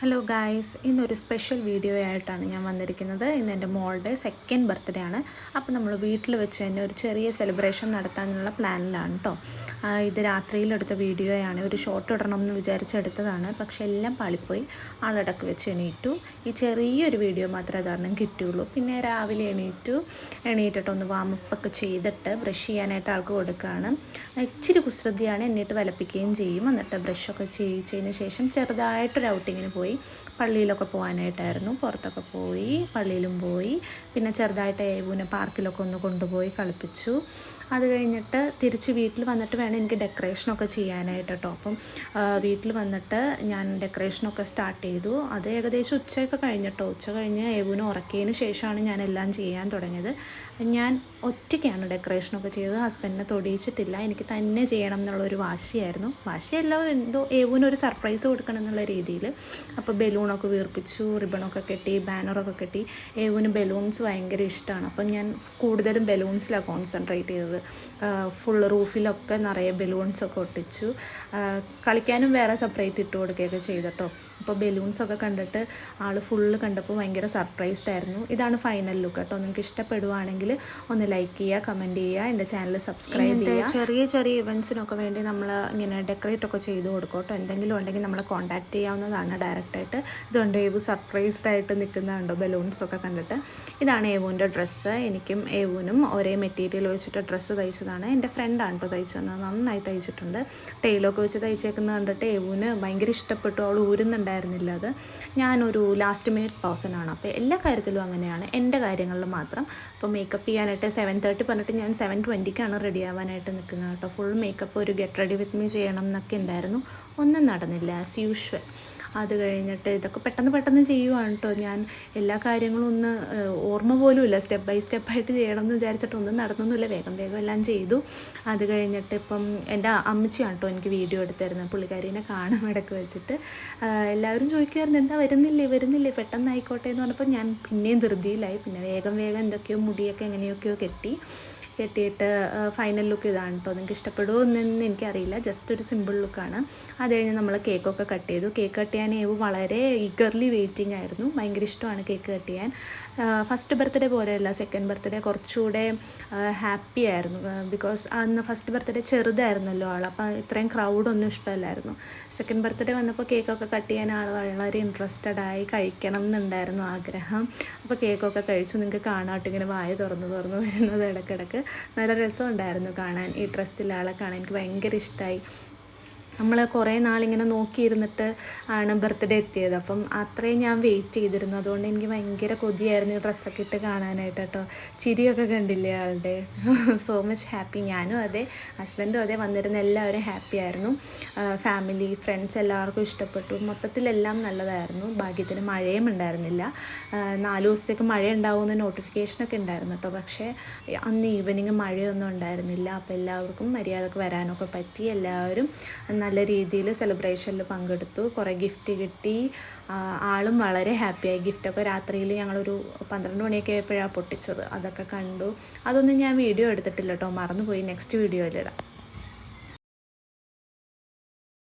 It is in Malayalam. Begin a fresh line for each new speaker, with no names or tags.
ഹലോ ഗായ്സ്, ഇന്നൊരു സ്പെഷ്യൽ വീഡിയോ ആയിട്ടാണ് ഞാൻ വന്നിരിക്കുന്നത്. ഇന്ന് എൻ്റെ മോളുടെ സെക്കൻഡ് ബർത്ത്ഡേ ആണ്. അപ്പോൾ നമ്മൾ വീട്ടിൽ വെച്ച് തന്നെ ഒരു ചെറിയ സെലിബ്രേഷൻ നടത്താനുള്ള പ്ലാനിലാണ് കേട്ടോ. ഇത് രാത്രിയിലെടുത്ത വീഡിയോയാണ്. ഒരു ഷോട്ട് ഇടണം എന്ന് വിചാരിച്ചെടുത്തതാണ്, പക്ഷെ എല്ലാം പാളിപ്പോയി. ആളിടക്ക് വെച്ച് എണീറ്റു. ഈ ചെറിയൊരു വീഡിയോ മാത്രമേ കാരണം കിട്ടിയുള്ളൂ. പിന്നെ രാവിലെ എണീറ്റിട്ട് ഒന്ന് വാമപ്പൊക്കെ ചെയ്തിട്ട് ബ്രഷ് ചെയ്യാനായിട്ട് ആൾക്ക് കൊടുക്കുകയാണ്. ഇച്ചിരി കുസൃതിയാണ്, എന്നിട്ട് വിലപ്പിക്കുകയും ചെയ്യും. എന്നിട്ട് ബ്രഷൊക്കെ ചെയ്യിച്ചതിന് ശേഷം ചെറുതായിട്ടൊരു ഔട്ടിങ്ങിന് പോയി. പള്ളിയിലൊക്കെ പോകാനായിട്ടായിരുന്നു. പുറത്തൊക്കെ പോയി, പള്ളിയിലും പോയി. പിന്നെ ചെറുതായിട്ട് ഏവുവിനെ പാർക്കിലൊക്കെ ഒന്ന് കൊണ്ടുപോയി കളിപ്പിച്ചു. അത് കഴിഞ്ഞിട്ട് തിരിച്ച് വീട്ടിൽ വന്നിട്ട് വേണം എനിക്ക് ഡെക്കറേഷനൊക്കെ ചെയ്യാനായിട്ട് കേട്ടോ. അപ്പം വീട്ടിൽ വന്നിട്ട് ഞാൻ ഡെക്കറേഷനൊക്കെ സ്റ്റാർട്ട് ചെയ്തു. അത് ഏകദേശം ഉച്ചയൊക്കെ കഴിഞ്ഞിട്ടോ. ഉച്ച കഴിഞ്ഞ് ഏവുവിനെ ഉറക്കിയതിന് ശേഷമാണ് ഞാൻ എല്ലാം ചെയ്യാൻ തുടങ്ങിയത്. ഞാൻ ഒറ്റയ്ക്കാണ് ഡെക്കറേഷനൊക്കെ ചെയ്തത്. ഹസ്ബൻഡിനെ തൊടിയിച്ചിട്ടില്ല. എനിക്ക് തന്നെ ചെയ്യണം എന്നുള്ളൊരു വാശിയായിരുന്നു. വാശിയല്ല, എന്തോ ഏവുവിനൊരു സർപ്രൈസ് കൊടുക്കണം എന്നുള്ള രീതിയിൽ. അപ്പോൾ ബലൂണൊക്കെ വീർപ്പിച്ചു, റിബണൊക്കെ കെട്ടി, ബാനറൊക്കെ കെട്ടി. ഏവുവിന് ബലൂൺസ് ഭയങ്കര ഇഷ്ടമാണ്. അപ്പം ഞാൻ കൂടുതലും ബലൂൺസിലാണ് കോൺസെൻട്രേറ്റ് ചെയ്തത്. ഫുൾ റൂഫിലൊക്കെ നിറയെ ബലൂൺസൊക്കെ ഒട്ടിച്ചു. കളിക്കാനും വേറെ സെപ്പറേറ്റ് ഇട്ട് കൊടുക്കുകയൊക്കെ ചെയ്തിട്ടോ. അപ്പോൾ ബലൂൺസൊക്കെ കണ്ടിട്ട് ആൾ ഫുള്ള് കണ്ടപ്പോൾ ഭയങ്കര സർപ്രൈസ്ഡ് ആയിരുന്നു. ഇതാണ് ഫൈനൽ ലുക്ക് കേട്ടോ. നിങ്ങൾക്ക് ഇഷ്ടപ്പെടുവാണെങ്കിൽ ഒന്ന് ലൈക്ക് ചെയ്യുക, കമൻറ്റ് ചെയ്യുക, എൻ്റെ ചാനൽ സബ്സ്ക്രൈബ് ചെയ്യുക. ചെറിയ ചെറിയ ഇവൻറ്റ്സിനൊക്കെ വേണ്ടി നമ്മൾ ഇങ്ങനെ ഡെക്കറേറ്റ് ഒക്കെ ചെയ്ത് കൊടുക്കും കേട്ടോ. എന്തെങ്കിലും ഉണ്ടെങ്കിൽ നമ്മളെ കോൺടാക്റ്റ് ചെയ്യാവുന്നതാണ് ഡയറക്റ്റായിട്ട്. ഇതുകൊണ്ട് ഏവു സർപ്രൈസ്ഡ് ആയിട്ട് നിൽക്കുന്നുണ്ടോ ബലൂൺസൊക്കെ കണ്ടിട്ട്. ഇതാണ് ഏവുവിൻ്റെ ഡ്രസ്സ്. എനിക്കും ഏവുവിനും ഒരേ മെറ്റീരിയൽ വെച്ചിട്ട് ഡ്രസ്സ് തയ്ച്ചതാണ്. എൻ്റെ ഫ്രണ്ടാണ് കേട്ടോ തയ്ച്ചു തന്നത്. നന്നായി തയ്ച്ചിട്ടുണ്ട്. ടെയിലൊക്കെ വെച്ച് തയ്ച്ചേക്കുന്നത് കണ്ടിട്ട് ഏവുവിന് ഭയങ്കര ഇഷ്ടപ്പെട്ടു. അവൾ ഊരുന്നുണ്ടായിരുന്നില്ല അത്. ഞാനൊരു ലാസ്റ്റ് മിനിറ്റ് പേഴ്സണാണ്. അപ്പോൾ എല്ലാ കാര്യത്തിലും അങ്ങനെയാണ്, എൻ്റെ കാര്യങ്ങളിൽ മാത്രം. അപ്പോൾ മേക്കപ്പ് ചെയ്യാനായിട്ട് 7:30 പറഞ്ഞിട്ട് ഞാൻ 7:20 റെഡി ആവാനായിട്ട് നിൽക്കുന്നത് കേട്ടോ. ഫുൾ മേക്കപ്പ് ഒരു ഗെറ്റ് റെഡി വിത്ത് മീ ചെയ്യണം എന്നൊക്കെ ഉണ്ടായിരുന്നു. ഒന്നും നടന്നില്ല, ആസ് യൂഷ്വൽ. അത് കഴിഞ്ഞിട്ട് ഇതൊക്കെ പെട്ടെന്ന് ചെയ്യുവാണ് കേട്ടോ. ഞാൻ എല്ലാ കാര്യങ്ങളും ഒന്ന് ഓർമ്മ പോലും ഇല്ല. സ്റ്റെപ്പ് ബൈ സ്റ്റെപ്പായിട്ട് ചെയ്യണം എന്ന് വിചാരിച്ചിട്ട് ഒന്നും നടന്നൊന്നുമില്ല. വേഗം എല്ലാം ചെയ്തു. അത് കഴിഞ്ഞിട്ട് ഇപ്പം എൻ്റെ അമ്മച്ചിയാണ് കേട്ടോ എനിക്ക് വീഡിയോ എടുത്തിരുന്നത്. പുള്ളിക്കാരീനെ കാണും ഇടയ്ക്ക് വെച്ചിട്ട്. എല്ലാവരും ചോദിക്കുമായിരുന്നു എന്താ വരുന്നില്ലേ പെട്ടെന്നായിക്കോട്ടെ എന്ന് പറഞ്ഞപ്പോൾ ഞാൻ പിന്നെയും ധൃതിയിലായി. പിന്നെ വേഗം എന്തൊക്കെയോ മുടിയൊക്കെ എങ്ങനെയൊക്കെയോ കെട്ടിയിട്ട് ഫൈനൽ ലുക്ക് ഇതാണ് കേട്ടോ. നിങ്ങൾക്ക് ഇഷ്ടപ്പെടുമോ എന്നൊന്നും എനിക്കറിയില്ല. ജസ്റ്റ് ഒരു സിമ്പിൾ ലുക്കാണ്. അത് കഴിഞ്ഞ് നമ്മൾ കേക്കൊക്കെ കട്ട് ചെയ്തു. കേക്ക് കട്ട് ചെയ്യാൻ ഏവ് വളരെ ഈഗർലി വെയിറ്റിംഗ് ആയിരുന്നു. ഭയങ്കര ഇഷ്ടമാണ് കേക്ക് കട്ട് ചെയ്യാൻ. ഫസ്റ്റ് ബർത്ത്ഡേ പോലെയല്ല, സെക്കൻഡ് ബർത്ത്ഡേ കുറച്ചുകൂടെ ഹാപ്പി ആയിരുന്നു. ബിക്കോസ് അന്ന് ഫസ്റ്റ് ബർത്ത്ഡേ ചെറുതായിരുന്നല്ലോ ആൾ. അപ്പോൾ ഇത്രയും ക്രൗഡൊന്നും ഇഷ്ടമല്ലായിരുന്നു. സെക്കൻഡ് ബർത്ത്ഡേ വന്നപ്പോൾ കേക്കൊക്കെ കട്ട് ചെയ്യാൻ ആൾ വളരെ ഇൻട്രസ്റ്റഡായി. കഴിക്കണം എന്നുണ്ടായിരുന്നു ആഗ്രഹം. അപ്പോൾ കേക്കൊക്കെ കഴിച്ചു. നിങ്ങൾക്ക് കാണാട്ട് ഇങ്ങനെ വായ തുറന്ന് വരുന്നത് ഇടയ്ക്കിടയ്ക്ക്. നല്ല രസമുണ്ടായിരുന്നു കാണാൻ. ഈ ഡ്രസ്സിലെ ആളെ കാണാൻ എനിക്ക് ഭയങ്കര ഇഷ്ടമായി. നമ്മൾ കുറേ നാളിങ്ങനെ നോക്കിയിരുന്നിട്ട് ആണ് ബർത്ത്ഡേ എത്തിയത്. അപ്പം അത്രയും ഞാൻ വെയിറ്റ് ചെയ്തിരുന്നു. അതുകൊണ്ട് എനിക്ക് ഭയങ്കര കൊതിയായിരുന്നു ഈ ഡ്രസ്സൊക്കെ ഇട്ട് കാണാനായിട്ട് കേട്ടോ. ചിരിയൊക്കെ കണ്ടില്ലേ ആളുടെ. So much happy. ഞാനും അതെ, ഹസ്ബൻഡും അതെ, വന്നിരുന്ന എല്ലാവരും ഹാപ്പി ആയിരുന്നു. ഫാമിലി, ഫ്രണ്ട്സ് എല്ലാവർക്കും ഇഷ്ടപ്പെട്ടു. മൊത്തത്തിലെല്ലാം നല്ലതായിരുന്നു. ഭാഗ്യത്തിന് മഴയും ഉണ്ടായിരുന്നില്ല. 4 ദിവസത്തേക്ക് മഴ ഉണ്ടാവുമെന്ന് നോട്ടിഫിക്കേഷനൊക്കെ ഉണ്ടായിരുന്നു കേട്ടോ. പക്ഷേ അന്ന് ഈവനിങ് മഴയൊന്നും ഉണ്ടായിരുന്നില്ല. അപ്പോൾ എല്ലാവർക്കും മര്യാദക്ക് വരാനൊക്കെ പറ്റി. എല്ലാവരും നല്ല രീതിയിൽ സെലിബ്രേഷനിൽ പങ്കെടുത്തു. കുറേ ഗിഫ്റ്റ് കിട്ടി. ആളും വളരെ ഹാപ്പിയായി. ഗിഫ്റ്റൊക്കെ രാത്രിയിൽ ഞങ്ങളൊരു 12 മണിയൊക്കെ ആയപ്പോഴാണ് പൊട്ടിച്ചത്. അതൊക്കെ കണ്ടു. അതൊന്നും ഞാൻ വീഡിയോ എടുത്തിട്ടില്ല കേട്ടോ, മറന്നുപോയി. നെക്സ്റ്റ് വീഡിയോയിലിടാം.